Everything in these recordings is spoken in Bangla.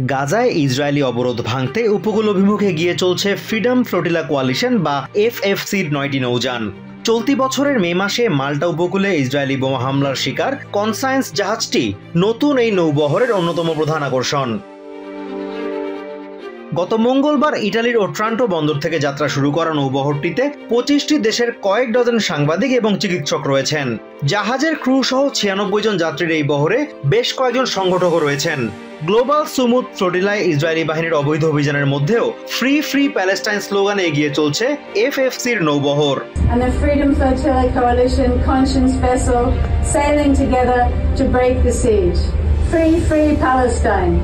গাজায় ইসরায়েলি অবরোধ ভাঙতে উপকূল অভিমুখে গিয়ে চলছে ফ্রিডম ফ্লোটিলা কোয়ালিশন বা এফএফসির ৯টি নৌযান। চলতি বছরের মে মাসে মাল্টা উপকূলে ইসরায়েলি বোমা হামলার শিকার কনসায়েন্স জাহাজটি নতুন এই নৌবহরের অন্যতম প্রধান আকর্ষণ। গত মঙ্গলবার ইটালির ওট্রান্টো বন্দর থেকে যাত্রা শুরু করা নৌবহরটিতে ২৫টি দেশের কয়েক ডজন সাংবাদিক এবং চিকিৎসক রয়েছেন। জাহাজের ক্রু সহ ৯৬ জন যাত্রীর এই বহরে বেশ কয়েকজন সংগঠকও রয়েছেন। গ্লোবাল সুমুদ ফ্লোটিলায় ইসরায়েলি বাহিনীর অবৈধ অভিযানের মধ্যেও ফ্রি ফ্রি প্যালেস্টাইন স্লোগানে এগিয়ে চলছে এফএফসির নৌবহর। And the Freedom Flotilla Coalition conscience vessel sailing together to break the siege. Free, free Palestine.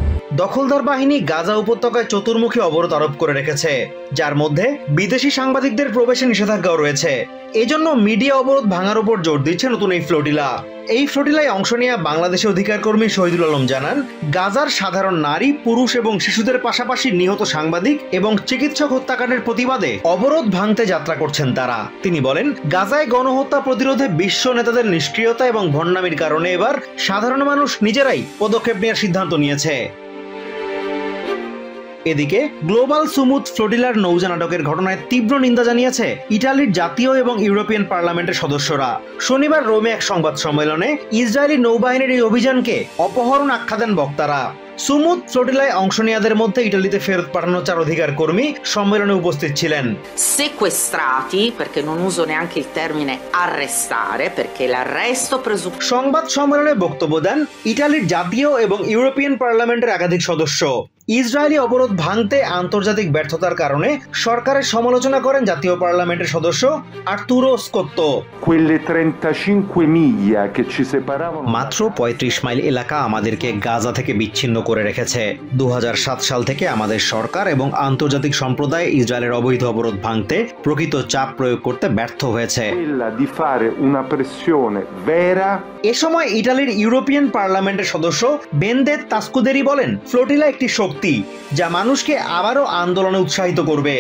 দখলদার বাহিনী গাজা উপত্যকায় চতুর্মুখী অবরোধ আরোপ করে রেখেছে, যার মধ্যে বিদেশি সাংবাদিকদের প্রবেশে নিষেধাজ্ঞাও রয়েছে। এজন্য মিডিয়া অবরোধ ভাঙার উপর জোর দিচ্ছে নতুন এই ফ্লোটিলা। এই ফ্লোটিলায় অংশ নিয়ে বাংলাদেশি অধিকার কর্মী শহীদুল আলম জানান, গাজার সাধারণ নারী, পুরুষ এবং শিশুদের পাশাপাশি নিহত সাংবাদিক এবং চিকিৎসক হত্যাকাণ্ডের প্রতিবাদে অবরোধ ভাঙতে যাত্রা করছেন তারা। তিনি বলেন, গাজায় গণহত্যা প্রতিরোধে বিশ্ব নেতাদের নিষ্ক্রিয়তা এবং ভণ্ডামির কারণে এবার সাধারণ মানুষ নিজেরাই পদক্ষেপ নেওয়ার সিদ্ধান্ত নিয়েছে। এদিকে গ্লোবাল সুমুদ ফ্লোটিলার নৌযান আটকের ঘটনায় তীব্র নিন্দা জানিয়েছে ইটালির জাতীয় এবং ইউরোপিয়ান পার্লামেন্টের সদস্যরা। শনিবার রোমে এক সংবাদ সম্মেলনে ইসরায়েলি নৌবাহিনীর এই অভিযানকে অপহরণ আখ্যা দেন বক্তারা। সুমুদ ফ্লোটিলায় অংশ নেওয়াদের মধ্যে ইটালিতে ফেরত পাঠানো ৪ অধিকার কর্মী সম্মেলনে উপস্থিত ছিলেন। Sequestrati, perché non uso neanche il termine arrestare, perché l'arresto সংবাদ সম্মেলনে বক্তব্য দেন ইটালির জাতীয় এবং ইউরোপিয়ান পার্লামেন্টের একাধিক সদস্য। ইসরায়েলি অবরোধ ভাঙতে আন্তর্জাতিক ব্যর্থতার কারণে সরকারের সমালোচনা করেন জাতীয় পার্লামেন্টের সদস্য আর্তুরো স্কোত্তো। মাত্র ৩৫ মাইল এলাকা আমাদেরকে গাজা থেকে বিচ্ছিন্ন করে রেখেছে। ২০০৭ সাল থেকে আমাদের সরকার এবং আন্তর্জাতিক সম্প্রদায় ইসরায়েলের অবৈধ অবরোধ ভাঙতে প্রকৃত চাপ প্রয়োগ করতে ব্যর্থ হয়েছে। এ সময় ইটালির ইউরোপিয়ান পার্লামেন্টের সদস্য বেনদেত তাস্কুদেরি বলেন, ফ্লোটিলা একটি শক্তি যা মানুষকে আবারও আন্দোলনে উৎসাহিত করবে।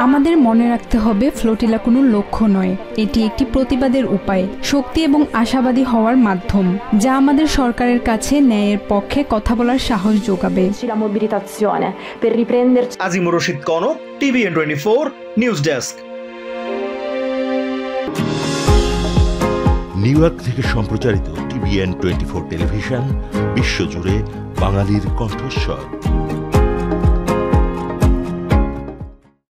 আমাদের মনে রাখতে হবে, ফ্লোটিলা কোনো লক্ষ্য নয়, এটি একটি প্রতিবাদের উপায়, শক্তি এবং আশাবাদী হওয়ার মাধ্যম, যা আমাদের সরকারের কাছে ন্যায়ের পক্ষে কথা বলার সাহস যোগাবে। Azimur Rashid Kanak, TVN24 news desk. New York থেকে সম্প্রচারিত TVN24 টেলিভিশন বিশ্বজুড়ে বাঙালির কণ্ঠস্বর।